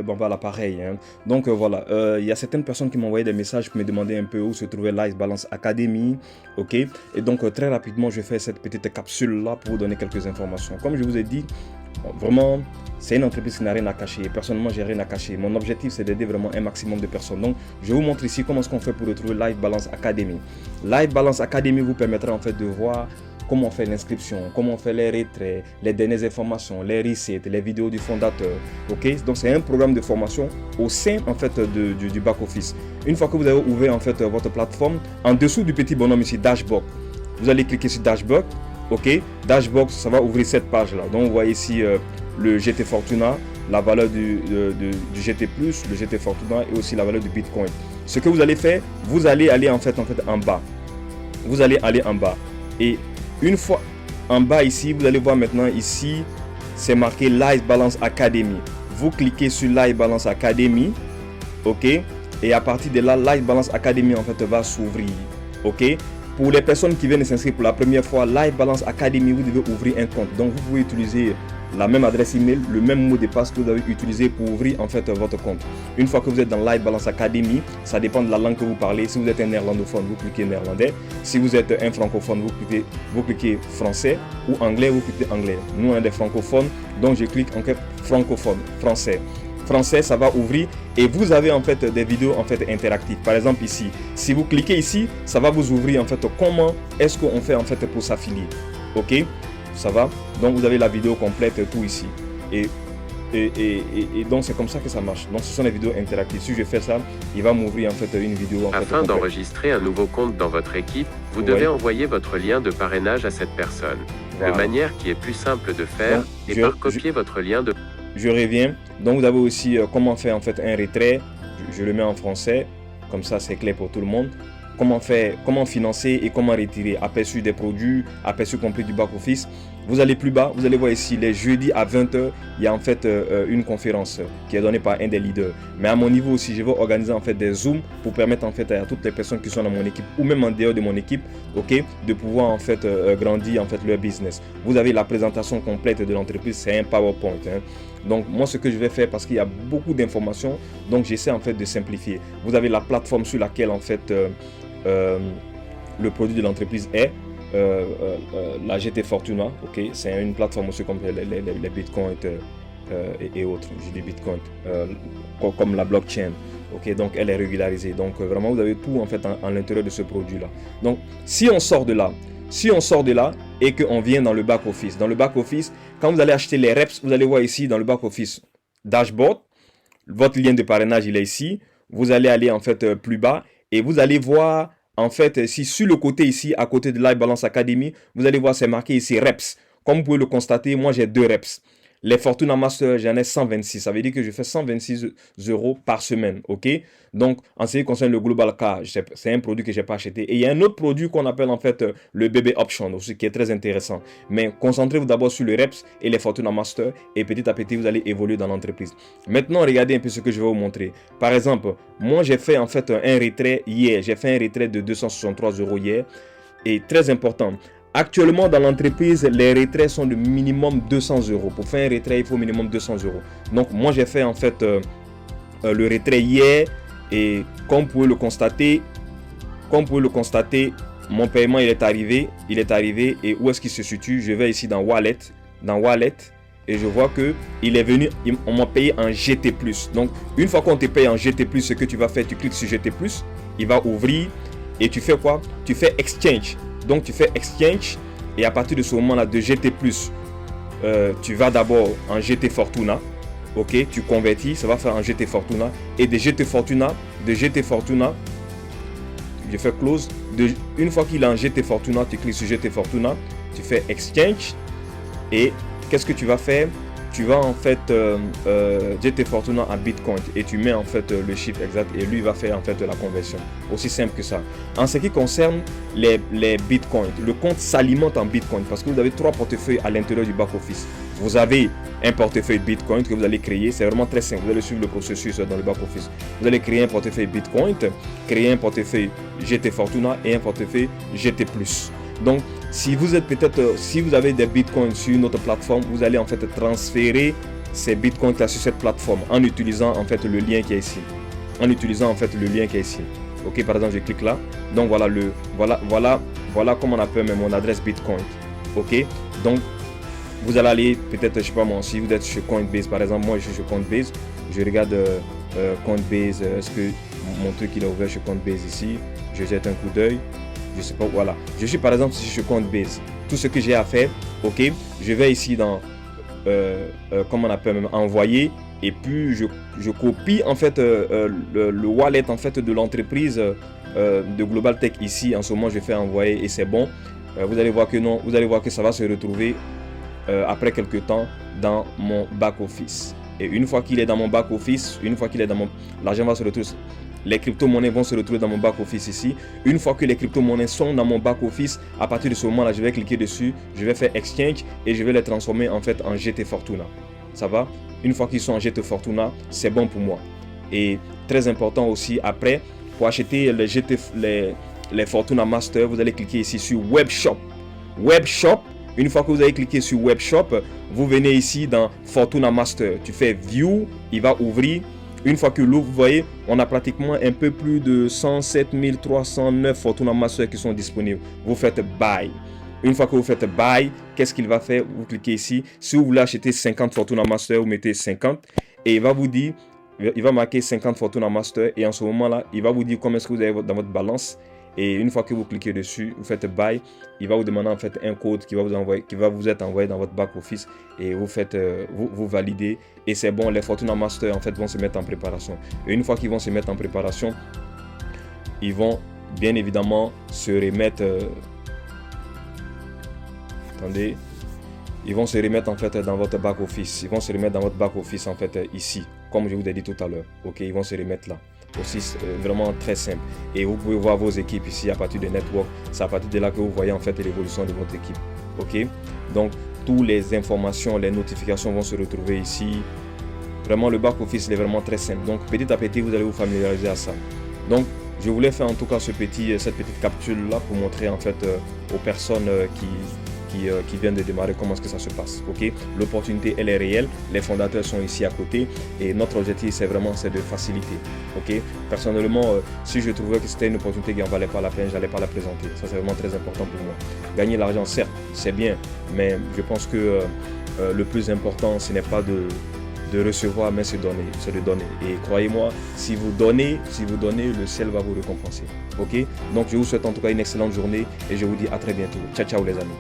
Bon, voilà, pareil. Hein. Donc voilà, il y a certaines personnes qui m'ont envoyé des messages pour me demander un peu où se trouvait Life Balance Academy. Ok. Et donc très rapidement, je fais cette petite capsule là pour vous donner quelques informations. Comme je vous ai dit, bon, vraiment, c'est une entreprise qui n'a rien à cacher. Personnellement, j'ai rien à cacher. Mon objectif, c'est d'aider vraiment un maximum de personnes. Donc, je vous montre ici comment est-ce qu'on fait pour retrouver Life Balance Academy. Life Balance Academy vous permettra en fait de voir comment on fait l'inscription, comment on fait les retraits, les dernières informations, les recettes, les vidéos du fondateur. Ok, donc c'est un programme de formation au sein en fait du back office. Une fois que vous avez ouvert en fait votre plateforme, en dessous du petit bonhomme ici Dashbox, vous allez cliquer sur Dashbox. Ok, Dashbox, ça va ouvrir cette page là. Donc vous voyez ici le GT Fortuna, la valeur du GT+, le GT Fortuna et aussi la valeur du Bitcoin. Ce que vous allez faire, vous allez aller en fait en bas. Vous allez aller en bas et une fois en bas ici, vous allez voir maintenant ici, c'est marqué Life Balance Academy. Vous cliquez sur Life Balance Academy, ok, et à partir de là, Life Balance Academy en fait va s'ouvrir, ok. Pour les personnes qui viennent s'inscrire pour la première fois, Life Balance Academy, vous devez ouvrir un compte. Donc vous pouvez utiliser la même adresse email, le même mot de passe que vous avez utilisé pour ouvrir en fait votre compte. Une fois que vous êtes dans Life Balance Academy, ça dépend de la langue que vous parlez. Si vous êtes un néerlandophone, vous cliquez néerlandais. Si vous êtes un francophone, vous cliquez français, ou anglais, vous cliquez anglais. Nous on est des francophones, donc je clique en fait francophone, français. Français, ça va ouvrir et vous avez en fait des vidéos en fait interactives. Par exemple ici, si vous cliquez ici, ça va vous ouvrir en fait comment est-ce qu'on fait en fait pour s'affilier. Ok, ça va. Donc vous avez la vidéo complète tout ici et donc c'est comme ça que ça marche. Donc ce sont les vidéos interactives. Si je fais ça, il va m'ouvrir en fait une vidéo. Afin d'enregistrer un nouveau compte dans votre équipe, vous devez envoyer votre lien de parrainage à cette personne. Voilà. De manière qui est plus simple de faire donc, et par copier votre lien de... Je reviens. Donc vous avez aussi comment faire en fait un retrait. Je le mets en français, comme ça c'est clair pour tout le monde. Comment faire, comment financer et comment retirer. Aperçu des produits, aperçu complet du back office. Vous allez plus bas, vous allez voir ici les jeudis à 20h, il y a en fait une conférence qui est donnée par un des leaders. Mais à mon niveau aussi, je vais organiser en fait des zooms pour permettre en fait à toutes les personnes qui sont dans mon équipe ou même en dehors de mon équipe, ok, de pouvoir en fait grandir en fait leur business. Vous avez la présentation complète de l'entreprise, c'est un PowerPoint. Hein. Donc moi ce que je vais faire, parce qu'il y a beaucoup d'informations, donc j'essaie en fait de simplifier. Vous avez la plateforme sur laquelle en fait le produit de l'entreprise est. La GT Fortuna, ok, c'est une plateforme aussi comme les bitcoins et autres, je dis bitcoin, comme la blockchain, ok, donc elle est régularisée, donc vraiment vous avez tout en fait en l'intérieur de ce produit là. Donc si on sort de là, et qu'on vient dans le back office, quand vous allez acheter les reps, vous allez voir ici dans le back office dashboard, votre lien de parrainage il est ici, vous allez aller en fait plus bas et vous allez voir en fait, si sur le côté ici, à côté de Life Balance Academy, vous allez voir c'est marqué ici reps. Comme vous pouvez le constater, moi j'ai 2 reps. Les Fortuna Master, j'en ai 126. Ça veut dire que je fais 126 € par semaine. Ok. Donc, en ce qui concerne le Global Car, c'est un produit que je n'ai pas acheté. Et il y a un autre produit qu'on appelle en fait le bébé option aussi, qui est très intéressant. Mais concentrez-vous d'abord sur les reps et les Fortuna Master. Et petit à petit, vous allez évoluer dans l'entreprise. Maintenant, regardez un peu ce que je vais vous montrer. Par exemple, moi j'ai fait en fait un retrait hier. J'ai fait un retrait de 263 € hier. Et très important. Actuellement, dans l'entreprise, les retraits sont de minimum 200 €. Pour faire un retrait, il faut minimum 200 €. Donc, moi, j'ai fait en fait le retrait hier. Et comme vous pouvez le constater, mon paiement il est arrivé. Et où est-ce qu'il se situe? Je vais ici dans Wallet. Et je vois que il est venu, on m'a payé en GT+. Donc, une fois qu'on te paye en GT+, ce que tu vas faire, tu cliques sur GT+. Il va ouvrir. Et tu fais quoi? Tu fais Exchange. Donc tu fais Exchange et à partir de ce moment-là de GT+, tu vas d'abord en GT Fortuna, ok, tu convertis, ça va faire en GT Fortuna et de GT Fortuna, je fais close, une fois qu'il est en GT Fortuna, tu cliques sur GT Fortuna, tu fais Exchange et qu'est-ce que tu vas faire? Tu vas en fait GT Fortuna en Bitcoin et tu mets en fait le chiffre exact et lui va faire en fait la conversion. Aussi simple que ça. En ce qui concerne les Bitcoins, le compte s'alimente en Bitcoin parce que vous avez 3 portefeuilles à l'intérieur du back office. Vous avez un portefeuille Bitcoin que vous allez créer, c'est vraiment très simple. Vous allez suivre le processus dans le back office. Vous allez créer un portefeuille Bitcoin, créer un portefeuille GT Fortuna et un portefeuille GT+. Donc, si vous êtes si vous avez des bitcoins sur une autre plateforme, vous allez en fait transférer ces bitcoins là sur cette plateforme en utilisant en fait le lien qui est ici. Ok, par exemple, je clique là. Donc voilà comment on appelle mon adresse Bitcoin. Ok, donc vous allez aller peut-être, je sais pas moi, si vous êtes sur Coinbase par exemple, moi je suis sur Coinbase, je regarde Coinbase, est-ce que mon truc il est ouvert sur Coinbase ici, je jette un coup d'œil, je sais pas, voilà. Je suis par exemple sur Coinbase, tout ce que j'ai à faire, ok, je vais ici dans, comment on appelle même, envoyer, et puis je copie en fait le wallet en fait de l'entreprise de Global Tech ici, en ce moment je fais envoyer et c'est bon. Vous allez voir que non, vous allez voir que ça va se retrouver après quelques temps dans mon back office. Et une fois qu'il est dans mon back office, l'argent va se retrouver, les crypto-monnaies vont se retrouver dans mon back office ici. Une fois que les crypto-monnaies sont dans mon back office, à partir de ce moment là, je vais cliquer dessus, je vais faire exchange et je vais les transformer en fait en GT Fortuna. Ça va? Une fois qu'ils sont en GT Fortuna, c'est bon pour moi. Et très important aussi, après, pour acheter les Fortuna Master, vous allez cliquer ici sur Web Shop. Web Shop. Une fois que vous avez cliqué sur Web Shop, vous venez ici dans Fortuna Master. Tu fais View, il va ouvrir. Une fois que l'ouvre, vous voyez, on a pratiquement un peu plus de 107 309 Fortuna Master qui sont disponibles. Vous faites Buy. Une fois que vous faites Buy, qu'est-ce qu'il va faire? Vous cliquez ici. Si vous voulez acheter 50 Fortuna Master, vous mettez 50 et il va vous dire, il va marquer 50 Fortuna Master et en ce moment-là, il va vous dire combien est-ce que vous avez dans votre balance. Et une fois que vous cliquez dessus, vous faites Buy, il va vous demander en fait un code qui va vous être envoyé dans votre back office et vous faites, vous validez et c'est bon. Les Fortuna Master en fait vont se mettre en préparation. Et une fois qu'ils vont se mettre en préparation, ils vont bien évidemment se remettre. Attendez, ils vont se remettre en fait dans votre back office. Ils vont se remettre dans votre back office en fait ici, comme je vous ai dit tout à l'heure. Ok, ils vont se remettre là. Aussi vraiment très simple et vous pouvez voir vos équipes ici à partir de network. C'est à partir de là que vous voyez en fait l'évolution de votre équipe. Ok, donc toutes les informations, les notifications vont se retrouver ici. Vraiment le back office est vraiment très simple, donc petit à petit vous allez vous familiariser à ça. Donc je voulais faire en tout cas cette petite capsule là pour montrer en fait aux personnes qui viennent de démarrer comment est-ce que ça se passe. Ok, l'opportunité elle est réelle, les fondateurs sont ici à côté et notre objectif c'est de faciliter. Ok, personnellement si je trouvais que c'était une opportunité qui n'en valait pas la peine, j'allais pas la présenter. Ça c'est vraiment très important pour moi. Gagner l'argent certes c'est bien, mais je pense que le plus important ce n'est pas de recevoir, mais c'est de donner. Et croyez-moi, si vous donnez, le ciel va vous récompenser. Ok, donc je vous souhaite en tout cas une excellente journée et je vous dis à très bientôt. Ciao ciao les amis.